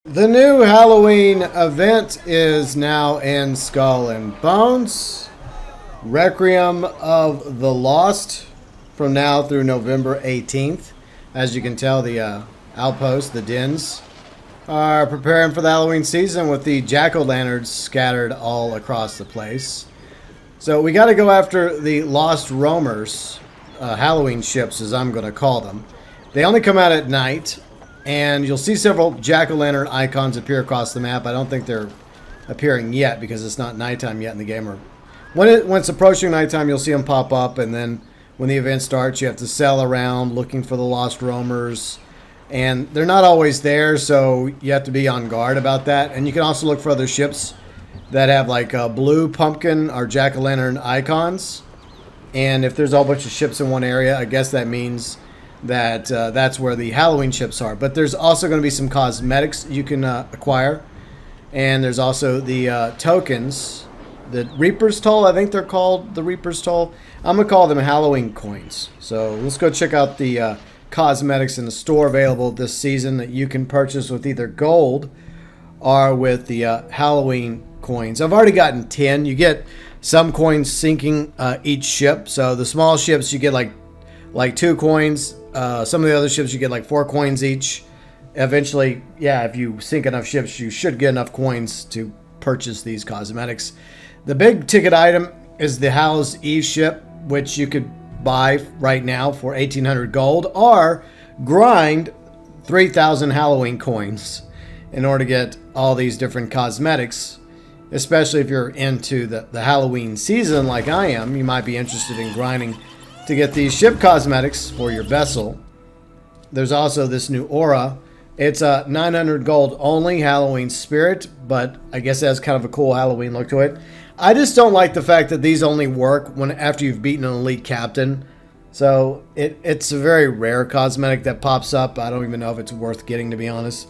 The new Halloween event is now in Skull and Bones. Requiem of the Lost from now through November 18th. As you can tell, the outpost, the dens, are preparing for the Halloween season with the jack-o'-lanterns scattered all across the place. So we got to go after the Lost Roamers, Halloween ships as I'm going to call them. They only come out at night. And you'll see several jack-o'-lantern icons appear across the map. I don't think they're appearing yet because it's not nighttime yet in the game. Or when it's approaching nighttime, you'll see them pop up. And then when the event starts, you have to sail around looking for the lost roamers. And they're not always there, so you have to be on guard about that. And you can also look for other ships that have like blue pumpkin or jack-o'-lantern icons. And if there's a whole bunch of ships in one area, I guess that means that that's where the Halloween ships are. But there's also going to be some cosmetics you can acquire. And there's also the tokens. The Reaper's Toll, I think they're called the Reaper's Toll. I'm going to call them Halloween coins. So let's go check out the cosmetics in the store available this season that you can purchase with either gold or with the Halloween coins. I've already gotten 10. You get some coins sinking each ship. So the small ships you get like 2 coins. Some of the other ships you get like 4 coins each. Eventually, yeah, if you sink enough ships, you should get enough coins to purchase these cosmetics. The big ticket item is the Hallowed Eve ship, which you could buy right now for 1,800 gold, or grind 3,000 Halloween coins in order to get all these different cosmetics. Especially if you're into the Halloween season like I am, you might be interested in grinding to get these ship cosmetics for your vessel. There's also this new aura. It's a 900 gold only Halloween spirit, but I guess it has kind of a cool Halloween look to it. I just don't like the fact that these only work after you've beaten an elite captain. So it's a very rare cosmetic that pops up. I don't even know if it's worth getting, to be honest.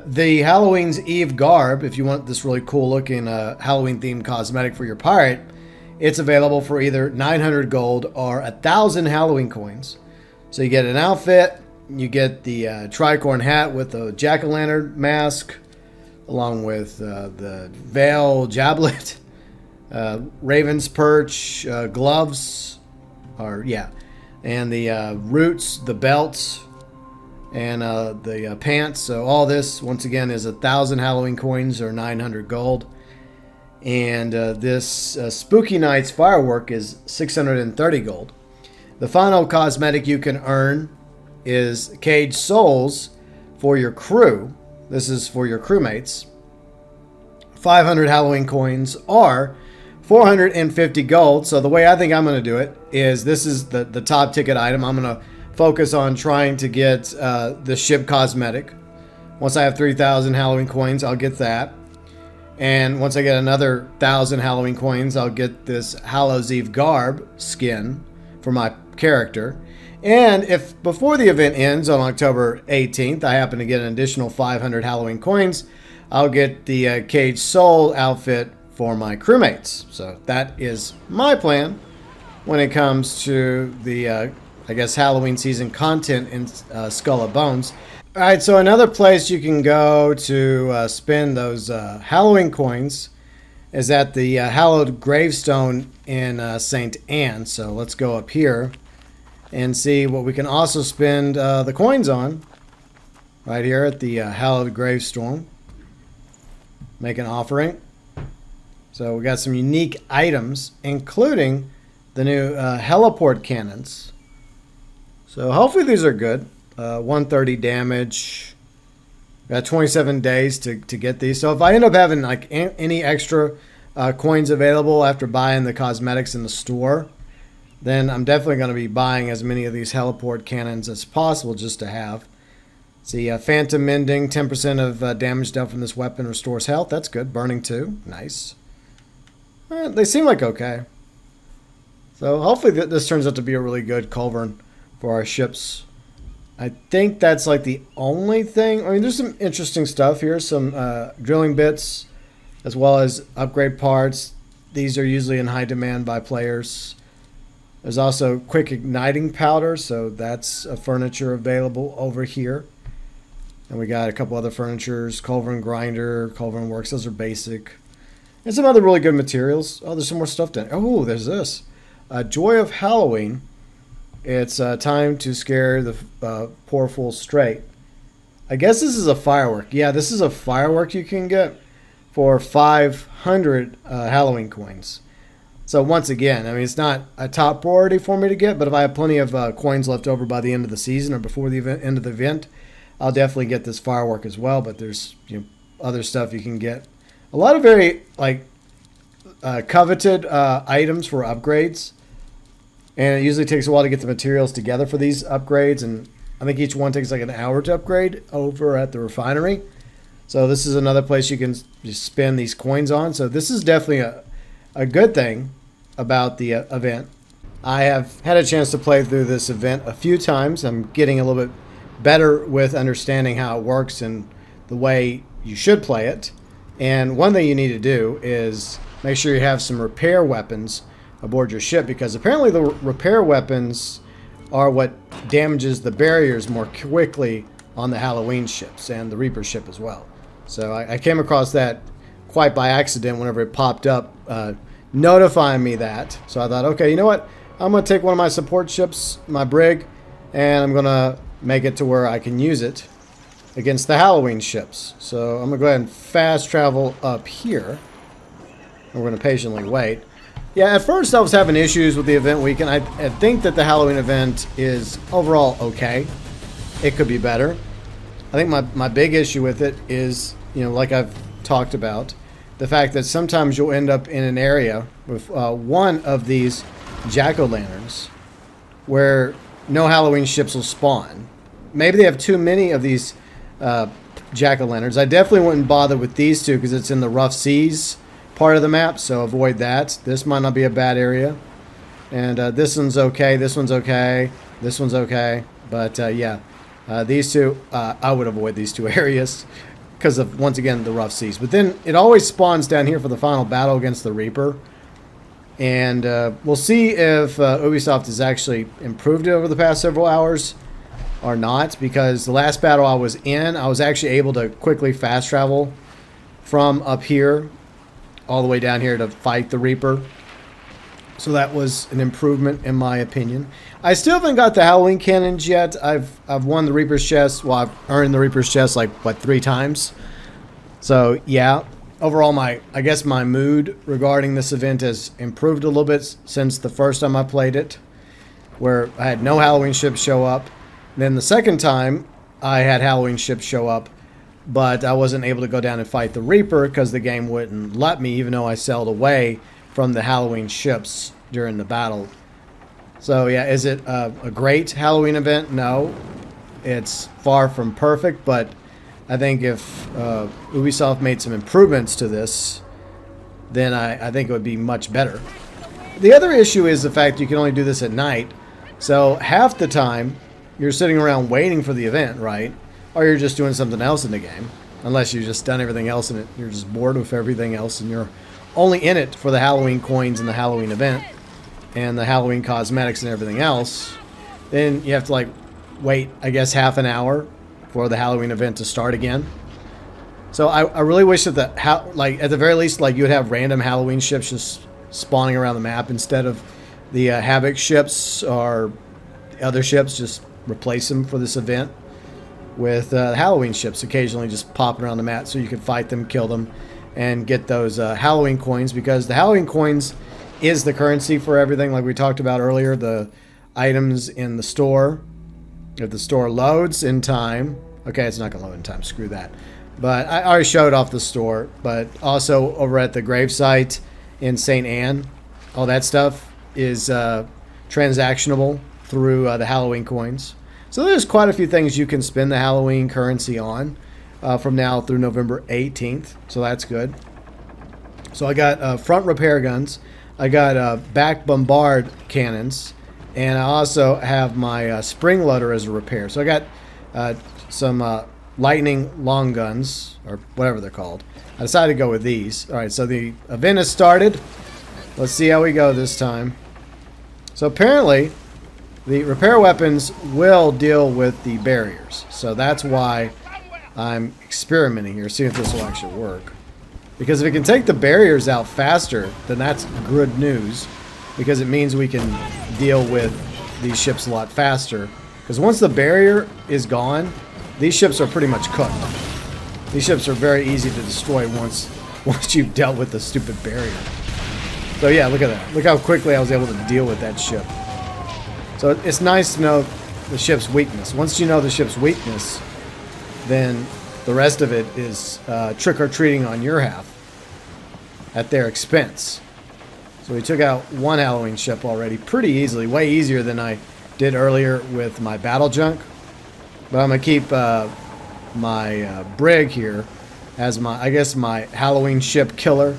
The Halloween's Eve garb, if you want this really cool looking Halloween themed cosmetic for your pirate, it's available for either 900 gold or 1,000 Halloween coins. So you get an outfit, you get the tricorn hat with the jack-o'-lantern mask, along with the veil jablet, raven's perch, gloves, and the roots, the belts, and the pants. So all this, once again, is 1,000 Halloween coins or 900 gold. And this Spooky Nights firework is 630 gold. The final cosmetic you can earn is Caged Souls for your crew. This is for your crewmates. 500 Halloween coins or 450 gold. So the way I think I'm going to do it is this is the top ticket item. I'm going to focus on trying to get the ship cosmetic. Once I have 3,000 Halloween coins, I'll get that. And once I get another 1,000 Halloween coins, I'll get this Hallowed Eve garb skin for my character. And if before the event ends on October 18th, I happen to get an additional 500 Halloween coins, I'll get the Caged Soul outfit for my crewmates. So that is my plan when it comes to the, I guess, Halloween season content in Skull and Bones. All right, so another place you can go to spend those Halloween coins is at the Hallowed gravestone in St. Anne. So let's go up here and see what we can also spend the coins on. Right here at the Hallowed gravestone. Make an offering. So we got some unique items, including the new heliport cannons. So hopefully these are good. 130 damage. Got 27 days to get these. So if I end up having like any extra coins available after buying the cosmetics in the store, then I'm definitely going to be buying as many of these heliport cannons as possible just to have. See, Phantom Mending, 10% of damage dealt from this weapon restores health. That's good. Burning 2. Nice. They seem like okay. So hopefully this turns out to be a really good culverin for our ships. I think that's like the only thing. I mean, there's some interesting stuff here. Some drilling bits, as well as upgrade parts. These are usually in high demand by players. There's also quick igniting powder, so that's a furniture available over here. And we got a couple other furnitures, culverin grinder, culverin works. Those are basic. And some other really good materials. Oh, there's some more stuff down. Oh, there's this. Joy of Halloween. It's time to scare the poor fool straight. I guess this is a firework. Yeah, this is a firework you can get for 500 Halloween coins. So once again, I mean, it's not a top priority for me to get, but if I have plenty of coins left over by the end of the season or before the end of the event, I'll definitely get this firework as well. But there's other stuff you can get. A lot of very coveted items for upgrades, and it usually takes a while to get the materials together for these upgrades. And I think each one takes like an hour to upgrade over at the refinery. So this is another place you can just spend these coins on. So this is definitely a good thing about the event. I have had a chance to play through this event a few times. I'm getting a little bit better with understanding how it works and the way you should play it. And one thing you need to do is make sure you have some repair weapons aboard your ship, because apparently the repair weapons are what damages the barriers more quickly on the Halloween ships and the Reaper ship as well. So I came across that quite by accident whenever it popped up, notifying me that. So I thought, okay, you know what? I'm going to take one of my support ships, my brig, and I'm going to make it to where I can use it against the Halloween ships. So I'm going to go ahead and fast travel up here. And we're going to patiently wait. Yeah, at first I was having issues with the event weekend. I think that the Halloween event is overall okay. It could be better. I think my big issue with it is, like I've talked about, the fact that sometimes you'll end up in an area with one of these jack-o'-lanterns where no Halloween ships will spawn. Maybe they have too many of these jack-o'-lanterns. I definitely wouldn't bother with these two because it's in the rough seas part of the map, so avoid that. This might not be a bad area. And this one's okay, this one's okay, this one's okay. But yeah, these two, I would avoid these two areas because of, once again, the rough seas. But then it always spawns down here for the final battle against the Reaper. And we'll see if Ubisoft has actually improved it over the past several hours or not, because the last battle I was in, I was actually able to quickly fast travel from up here all the way down here to fight the Reaper. So that was an improvement in my opinion. I still haven't got the Halloween cannons yet. I've won the Reaper's chest. Well, I've earned the Reaper's chest like, what, 3 times? So yeah, overall I guess my mood regarding this event has improved a little bit since the first time I played it, where I had no Halloween ships show up. Then the second time I had Halloween ships show up, but I wasn't able to go down and fight the Reaper because the game wouldn't let me, even though I sailed away from the Halloween ships during the battle. So yeah, is it a great Halloween event? No, it's far from perfect, but I think if Ubisoft made some improvements to this, then I think it would be much better. The other issue is the fact you can only do this at night, so half the time you're sitting around waiting for the event, right? Or you're just doing something else in the game, unless you've just done everything else in it. You're just bored with everything else, and you're only in it for the Halloween coins and the Halloween event and the Halloween cosmetics and everything else. Then you have to wait, I guess, half an hour for the Halloween event to start again. So I really wish that at the very least, you would have random Halloween ships just spawning around the map instead of the Havoc ships or other ships. Just replace them for this event with Halloween ships occasionally just popping around the map so you can fight them, kill them, and get those Halloween coins, because the Halloween coins is the currency for everything, like we talked about earlier. The items in the store, if the store loads in time, okay, it's not going to load in time, screw that. But I already showed off the store, but also over at the gravesite in St. Anne, all that stuff is transactionable through the Halloween coins. So there's quite a few things you can spend the Halloween currency on from now through November 18th. So that's good. So I got front repair guns. I got back bombard cannons. And I also have my spring loader as a repair. So I got some lightning long guns, or whatever they're called. I decided to go with these. All right, so the event has started. Let's see how we go this time. So apparently the repair weapons will deal with the barriers. So that's why I'm experimenting here, seeing if this will actually work. Because if it can take the barriers out faster, then that's good news. Because it means we can deal with these ships a lot faster. Because once the barrier is gone, these ships are pretty much cooked. These ships are very easy to destroy once you've dealt with the stupid barrier. So yeah, look at that. Look how quickly I was able to deal with that ship. So it's nice to know the ship's weakness. Once you know the ship's weakness, then the rest of it is trick-or-treating on your half at their expense. So we took out one Halloween ship already pretty easily, way easier than I did earlier with my battle junk. But I'm going to keep my brig here as I guess my Halloween ship killer,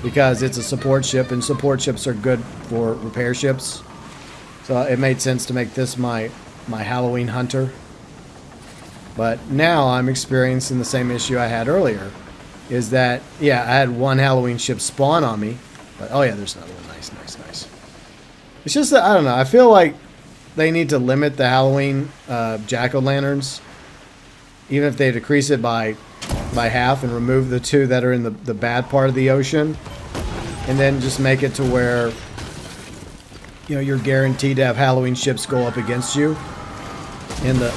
because it's a support ship, and support ships are good for repair ships. So it made sense to make this my Halloween hunter. But now I'm experiencing the same issue I had earlier. Is that, yeah, I had one Halloween ship spawn on me. But, oh yeah, there's another one. Nice, nice, nice. It's just that, I don't know, I feel like they need to limit the Halloween jack-o'-lanterns. Even if they decrease it by half and remove the two that are in the bad part of the ocean. And then just make it to where, you know, you're guaranteed to have Halloween ships go up against you in the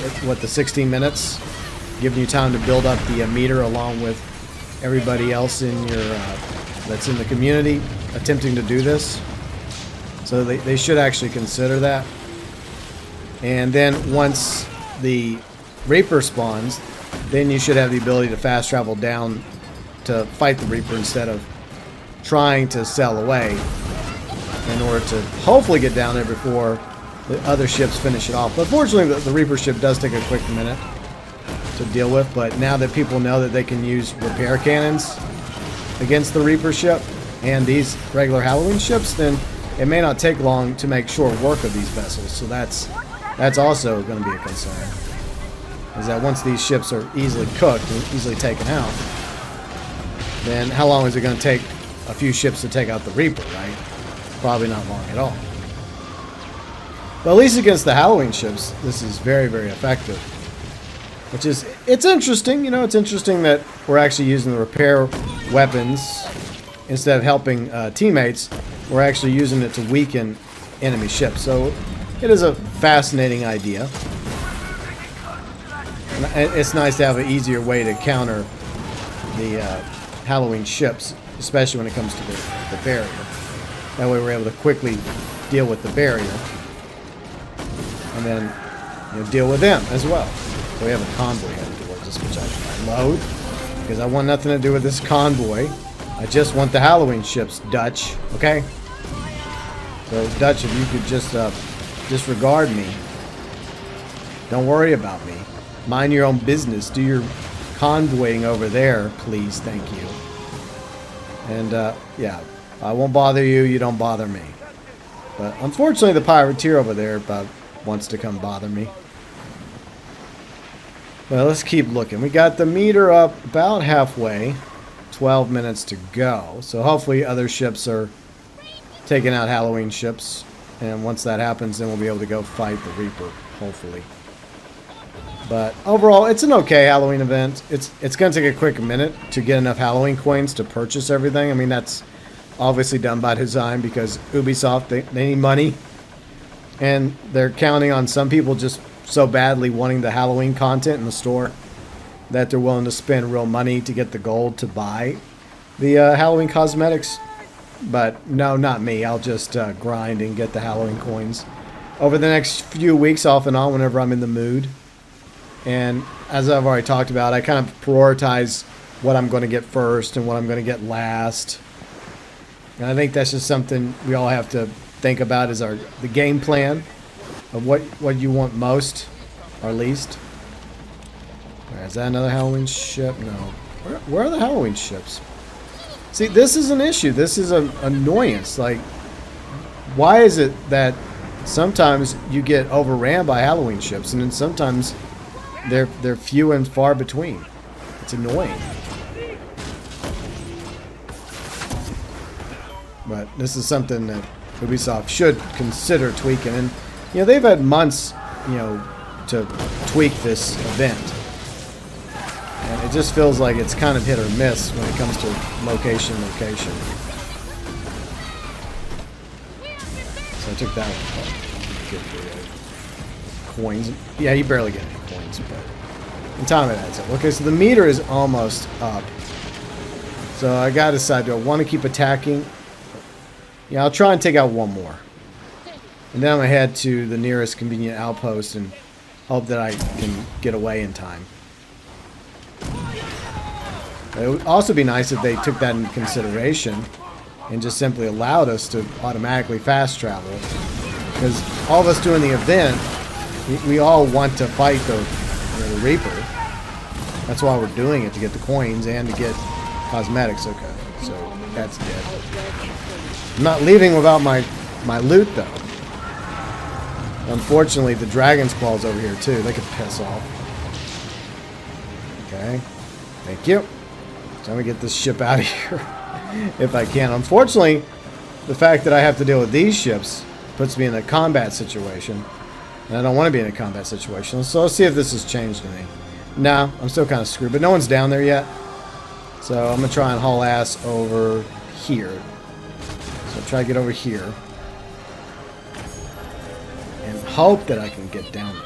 16 minutes, giving you time to build up the meter along with everybody else in your that's in the community attempting to do this. So they should actually consider that. And then once the Reaper spawns, then you should have the ability to fast travel down to fight the Reaper instead of trying to sail away, in order to hopefully get down there before the other ships finish it off. But fortunately, the Reaper ship does take a quick minute to deal with. But now that people know that they can use repair cannons against the Reaper ship and these regular Halloween ships, then it may not take long to make short work of these vessels. So that's also going to be a concern. Is that once these ships are easily cooked and easily taken out, then how long is it going to take a few ships to take out the Reaper, right? Probably not long at all. But at least against the Halloween ships, this is very, very effective. Which is, it's interesting, you know, it's interesting that we're actually using the repair weapons instead of helping teammates. We're actually using it to weaken enemy ships. So it is a fascinating idea. And it's nice to have an easier way to counter the Halloween ships, especially when it comes to the barrier. That way we're able to quickly deal with the barrier. And then, you know, deal with them as well. So we have a convoy headed towards us, which I load, because I want nothing to do with this convoy. I just want the Halloween ships, Dutch. Okay? So, Dutch, if you could just disregard me. Don't worry about me. Mind your own business. Do your convoying over there, please. Thank you. And, yeah, I won't bother you. You don't bother me. But, unfortunately, the privateer over there wants to come bother me. Well, let's keep looking. We got the meter up about halfway. 12 minutes to go. So hopefully other ships are taking out Halloween ships. And once that happens, then we'll be able to go fight the Reaper, hopefully. But overall, it's an okay Halloween event. It's going to take a quick minute to get enough Halloween coins to purchase everything. I mean, that's obviously done by design because Ubisoft, they need money. And they're counting on some people just so badly wanting the Halloween content in the store that they're willing to spend real money to get the gold to buy the Halloween cosmetics. But no, not me. I'll just grind and get the Halloween coins over the next few weeks off and on whenever I'm in the mood. And as I've already talked about, I kind of prioritize what I'm going to get first and what I'm going to get last. And I think that's just something we all have to think about, is the game plan of what you want most or least. Right, is that another Halloween ship? No. Where are the Halloween ships? See, this is an issue. This is an annoyance. Like, why is it that sometimes you get overran by Halloween ships, and then sometimes they're few and far between? It's annoying. But this is something that Ubisoft should consider tweaking. And, you know, they've had months, you know, to tweak this event. It just feels like it's kind of hit or miss when it comes to location. So I took that one. Get the coins. Yeah, you barely get any coins, but in time it adds up. Okay, so the meter is almost up. So I gotta decide, do I want to keep attacking? Yeah, I'll try and take out one more. And then I'm gonna head to the nearest convenient outpost and hope that I can get away in time. It would also be nice if they took that into consideration and just simply allowed us to automatically fast travel. Because all of us doing the event, we all want to fight the Reaper. That's why we're doing it, to get the coins and to get cosmetics. Okay, so that's dead. I'm not leaving without my loot, though. Unfortunately, the Dragon's Claw's over here, too. They could piss off. Okay. Thank you. Time to get this ship out of here if I can. Unfortunately, the fact that I have to deal with these ships puts me in a combat situation. And I don't want to be in a combat situation. So let's see if this has changed anything. No, I'm still kind of screwed. But no one's down there yet. So I'm going to try and haul ass over here. So try to get over here. And hope that I can get down there.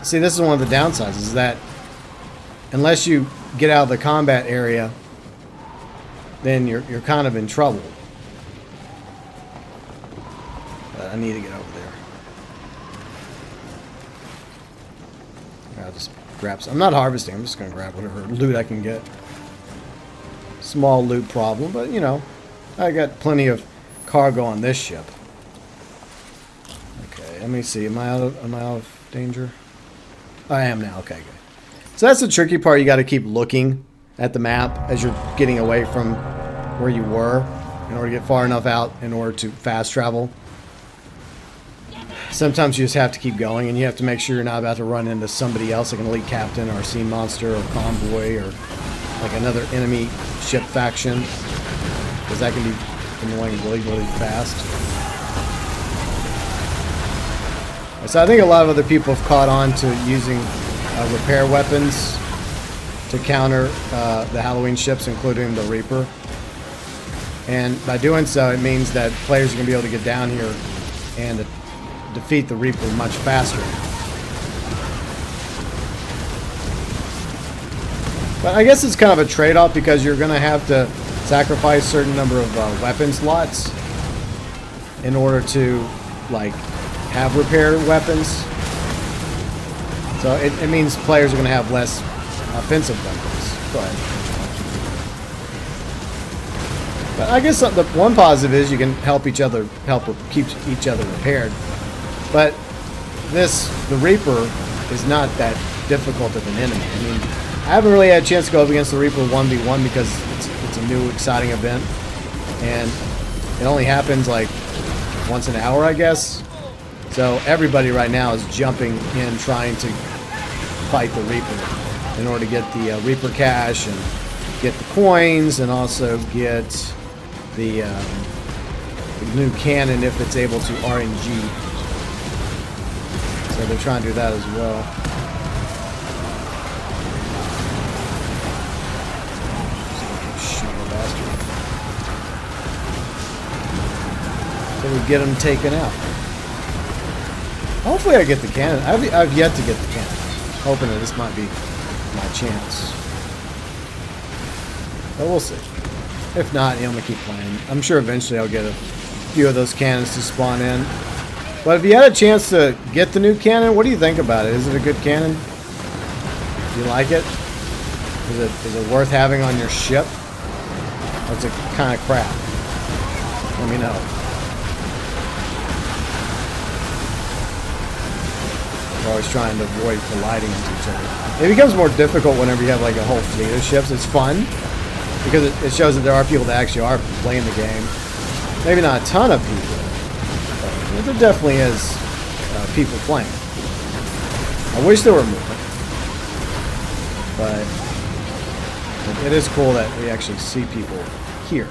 See, this is one of the downsides, is that unless you get out of the combat area, then you're kind of in trouble. But I need to get over there. I'll just grab some. I'm not harvesting. I'm just going to grab whatever loot I can get. Small loot problem, but you know, I got plenty of cargo on this ship. Okay, let me see. Am I out of danger? I am now. Okay, good. So that's the tricky part. You got to keep looking at the map as you're getting away from where you were in order to get far enough out in order to fast travel. Sometimes you just have to keep going, and you have to make sure you're not about to run into somebody else, like an elite captain or a sea monster or a convoy or like another enemy ship faction, because that can be annoying really, really fast. So I think a lot of other people have caught on to using repair weapons to counter the Halloween ships, including the Reaper. And by doing so, it means that players are going to be able to get down here and defeat the Reaper much faster. But I guess it's kind of a trade-off, because you're going to have to sacrifice a certain number of weapon slots in order to, like, have repair weapons. So it means players are going to have less offensive weapons. But I guess the one positive is you can help each other, keep each other repaired. But the Reaper is not that difficult of an enemy. I mean, I haven't really had a chance to go up against the Reaper 1v1 because it's a new exciting event, and it only happens like once an hour, I guess. So everybody right now is jumping in trying to fight the Reaper in order to get the Reaper cash and get the coins, and also get the new cannon if it's able to RNG. So they're trying to do that as well. Shoot the bastard. So we get them taken out. Hopefully I get the cannon. I've yet to get the cannon. Hoping that this might be my chance. But we'll see. If not, I'm going to keep playing. I'm sure eventually I'll get a few of those cannons to spawn in. But if you had a chance to get the new cannon, what do you think about it? Is it a good cannon? Do you like it? Is it worth having on your ship? Or is it kind of crap? Let me know. We're always trying to avoid colliding into each other. It becomes more difficult whenever you have like a whole fleet of ships. It's fun, because it shows that there are people that actually are playing the game. Maybe not a ton of people, but there definitely is people playing. I wish there were more, but it is cool that we actually see people here.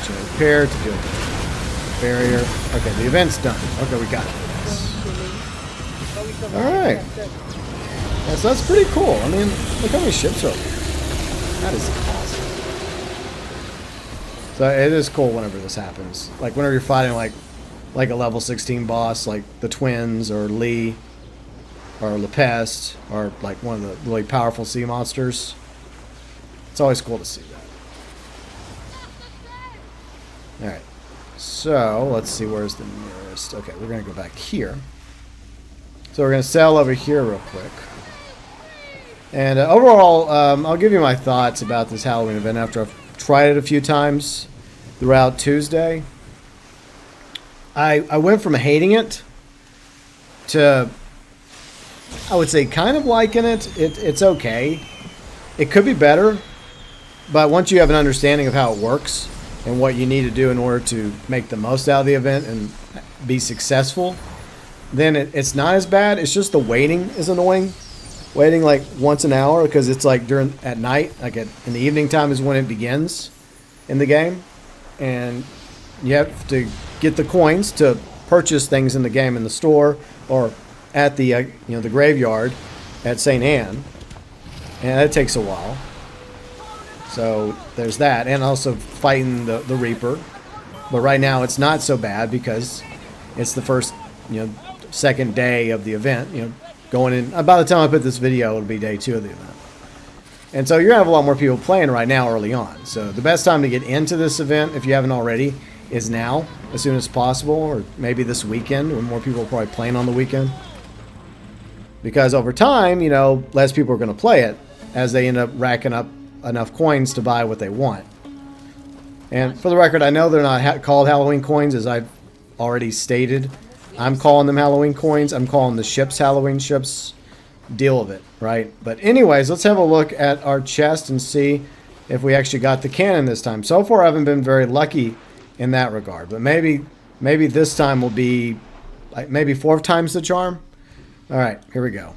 So repair to do it. Barrier. Okay, the event's done. Okay, we got it. Alright. Yeah, so that's pretty cool. I mean, look how many ships are here. That is awesome. So it is cool whenever this happens. Like whenever you're fighting like a level 16 boss, like the twins or Lee or Lepest or like one of the really powerful sea monsters. It's always cool to see that. Alright. So let's see, where's the nearest. Okay, we're gonna go back here. So we're gonna sail over here real quick. And overall, I'll give you my thoughts about this Halloween event after I've tried it a few times throughout Tuesday. I went from hating it to, I would say, kind of liking it. It's okay. It could be better, but once you have an understanding of how it works and what you need to do in order to make the most out of the event and be successful, then it's not as bad. It's just the waiting is annoying. Waiting like once an hour, because it's like at night, like in the evening time is when it begins in the game, and you have to get the coins to purchase things in the game in the store or at the the graveyard at St. Anne, and that takes a while. So there's that, and also fighting the Reaper. But right now it's not so bad because it's the first second day of the event. Going in, by the time I put this video, it'll be day 2 of the event. And so you're going to have a lot more people playing right now early on. So the best time to get into this event, if you haven't already, is now, as soon as possible, or maybe this weekend, when more people are probably playing on the weekend. Because over time, less people are going to play it as they end up racking up enough coins to buy what they want. And for the record, I know they're not called Halloween coins, as I've already stated. I'm calling them Halloween coins. I'm calling the ships Halloween ships. Deal with it, right? But anyways, let's have a look at our chest and see if we actually got the cannon this time. So far, I haven't been very lucky in that regard. But maybe this time will be like maybe 4 times the charm. All right, here we go.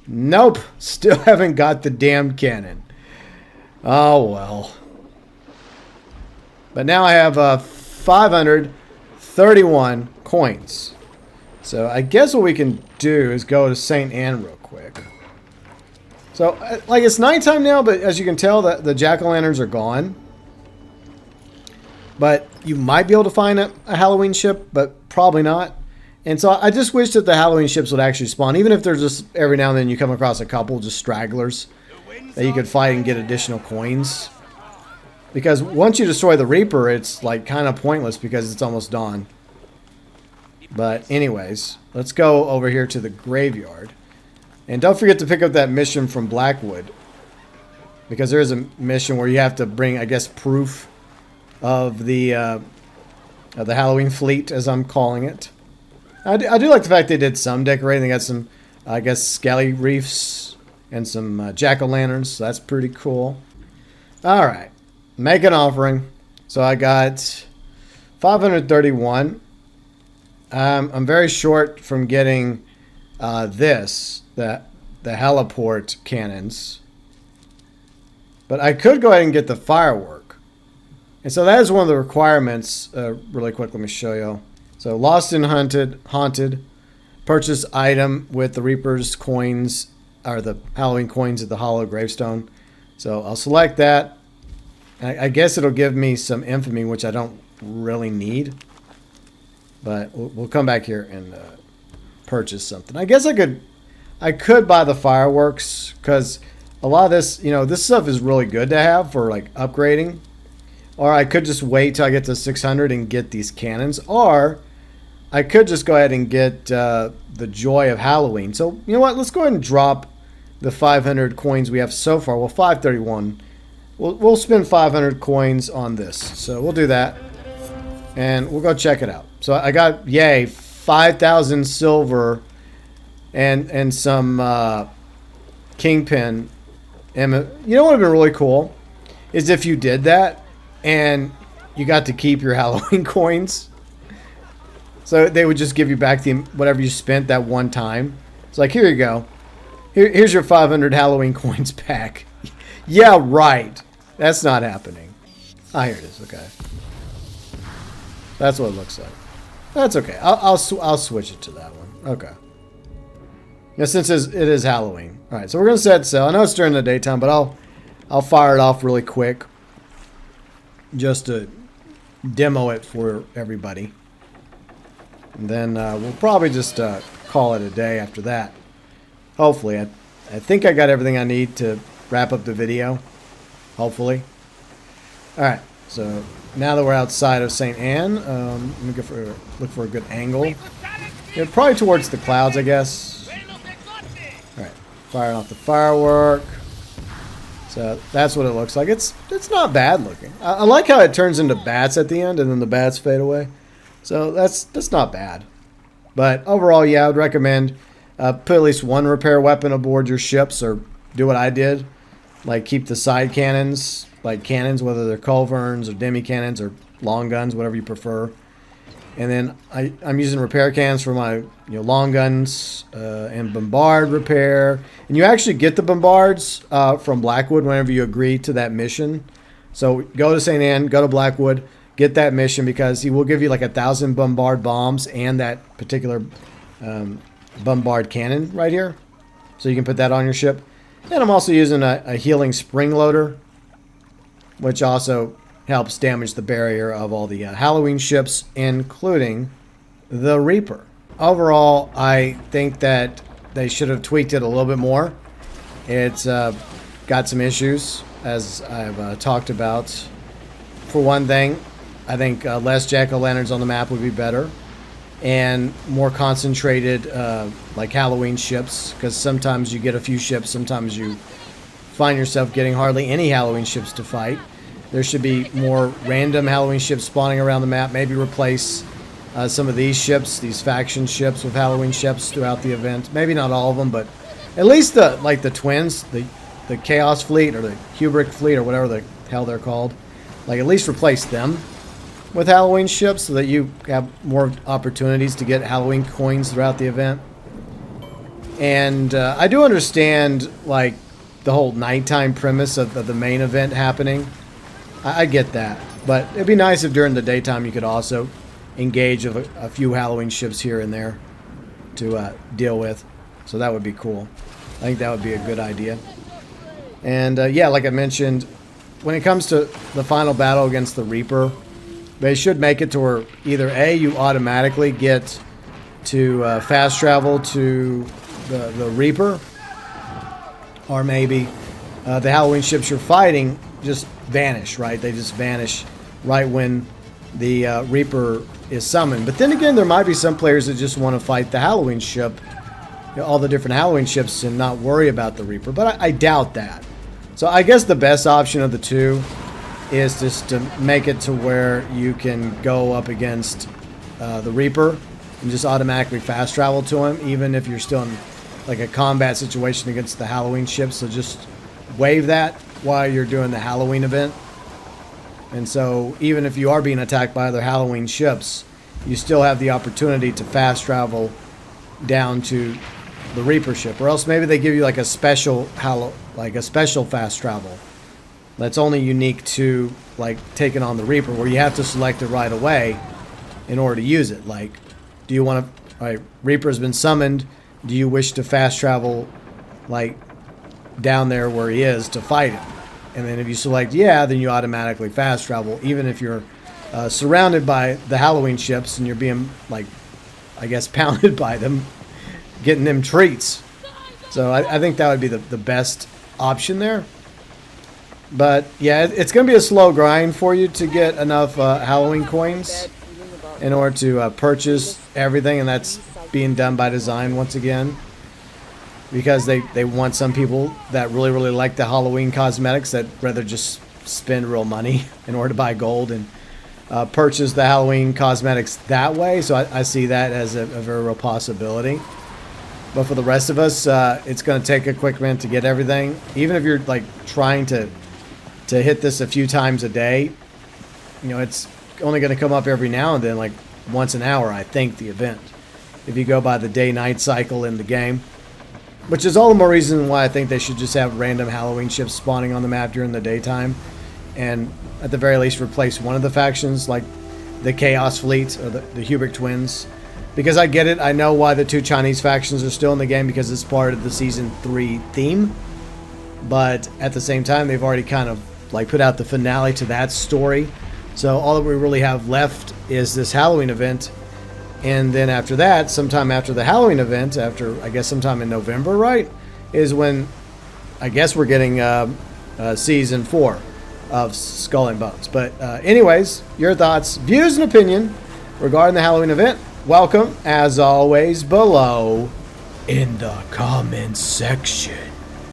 Nope, still haven't got the damn cannon. Oh, well. But now I have 531 coins. So I guess what we can do is go to St. Anne real quick. So, like, it's nighttime now, but as you can tell, the jack-o'-lanterns are gone. But you might be able to find a Halloween ship, but probably not. And so I just wish that the Halloween ships would actually spawn, even if they're just every now and then you come across a couple, just stragglers, that you could fight and get additional coins. Because once you destroy the Reaper, it's like kind of pointless because it's almost dawn. But anyways, let's go over here to the graveyard. And don't forget to pick up that mission from Blackwood. Because there is a mission where you have to bring, I guess, proof of the Halloween fleet, as I'm calling it. I do like the fact they did some decorating. They got some, I guess, skelly reefs and some jack-o'-lanterns. So that's pretty cool. All right. Make an offering. So I got 531. I'm very short from getting the heliport cannons. But I could go ahead and get the firework. And so that is one of the requirements. Really quick, let me show you. So lost and haunted. Purchase item with the Reaper's coins, or the Halloween coins at the Hallowed gravestone. So I'll select that. I guess it'll give me some infamy, which I don't really need. But we'll come back here and purchase something. I guess I could buy the fireworks, because a lot of this, this stuff is really good to have for like upgrading. Or I could just wait till I get to 600 and get these cannons. Or I could just go ahead and get the Joy of Halloween. So you know what? Let's go ahead and drop the 500 coins we have so far. Well, 531. We'll spend 500 coins on this. So we'll do that. And we'll go check it out. So I got, yay, 5,000 silver and some kingpin. And you know what would have been really cool? Is if you did that and you got to keep your Halloween coins. So they would just give you back whatever you spent that one time. It's like, here you go. Here's your 500 Halloween coins back. Yeah, right. That's not happening. Ah, here it is. Okay. That's what it looks like. That's okay. I'll switch it to that one. Okay. Yeah, since it is Halloween. All right, so we're gonna set sail. I know it's during the daytime, but I'll fire it off really quick, just to demo it for everybody. And then we'll probably just call it a day after that. Hopefully, I think I got everything I need to wrap up the video. Hopefully. All right, so now that we're outside of St. Anne, let me look for a good angle. Yeah, probably towards the clouds, I guess. All right, firing off the firework. So that's what it looks like. It's not bad looking. I like how it turns into bats at the end, and then the bats fade away. So that's not bad. But overall, yeah, I would recommend put at least one repair weapon aboard your ships, or do what I did, like keep the side cannons, like cannons, whether they're culverins or demi cannons or long guns, whatever you prefer. And then I'm using repair cannons for my long guns and bombard repair. And you actually get the bombards from Blackwood whenever you agree to that mission. So go to St. Anne, go to Blackwood, get that mission, because he will give you like 1,000 bombard bombs and that particular bombard cannon right here. So you can put that on your ship. And I'm also using a healing spring loader, which also helps damage the barrier of all the Halloween ships, including the Reaper. Overall, I think that they should have tweaked it a little bit more. It's got some issues, as I've talked about. For one thing, I think less jack-o'-lanterns on the map would be better, and more concentrated like Halloween ships, because sometimes you get a few ships, sometimes you find yourself getting hardly any Halloween ships to fight. There should be more random Halloween ships spawning around the map. Maybe replace some of these ships, these faction ships, with Halloween ships throughout the event. Maybe not all of them, but at least the twins, the Chaos Fleet or the Hubric Fleet or whatever the hell they're called. Like, at least replace them with Halloween ships so that you have more opportunities to get Halloween coins throughout the event. And I do understand like the whole nighttime premise of the main event happening. I get that, but it'd be nice if during the daytime you could also engage a few Halloween ships here and there to deal with. So that would be cool. I think that would be a good idea. And yeah, like I mentioned, when it comes to the final battle against the Reaper, they should make it to where either A, you automatically get to fast travel to the Reaper, or maybe the Halloween ships you're fighting just vanish, right? They just vanish right when the Reaper is summoned. But then again, there might be some players that just want to fight the Halloween ship, all the different Halloween ships, and not worry about the Reaper. But I doubt that. So I guess the best option of the two is just to make it to where you can go up against the Reaper and just automatically fast travel to him, even if you're still in like a combat situation against the Halloween ships. So just waive that while you're doing the Halloween event. And so even if you are being attacked by other Halloween ships, you still have the opportunity to fast travel down to the Reaper ship. Or else maybe they give you like a special fast travel that's only unique to like taking on the Reaper, where you have to select it right away in order to use it. Like, do you want to, all right, Reaper's been summoned, do you wish to fast travel like down there where he is to fight him? And then if you select yeah, then you automatically fast travel, even if you're surrounded by the Halloween ships and you're being, like, I guess, pounded by them, getting them treats. So I think that would be the best option there. But yeah, it's going to be a slow grind for you to get enough Halloween coins in order to purchase everything, and that's being done by design once again. Because they want some people that really, really like the Halloween cosmetics that rather just spend real money in order to buy gold and purchase the Halloween cosmetics that way. So I see that as a very real possibility. But for the rest of us, it's going to take a quick minute to get everything. Even if you're like trying to hit this a few times a day, you know, it's only going to come up every now and then, like once an hour, I think, the event. If you go by the day-night cycle in the game. Which is all the more reason why I think they should just have random Halloween ships spawning on the map during the daytime. And at the very least replace one of the factions, like the Chaos Fleet or the Hubric Twins, because I get it. I know why the 2 Chinese factions are still in the game, because it's part of the Season 3 theme. But at the same time, they've already kind of like put out the finale to that story. So all that we really have left is this Halloween event. And then after that, sometime after the Halloween event, after I guess sometime in November, right, is when I guess we're getting Season 4 of Skull and Bones. But anyways, your thoughts, views, and opinion regarding the Halloween event, welcome, as always, below in the comments section.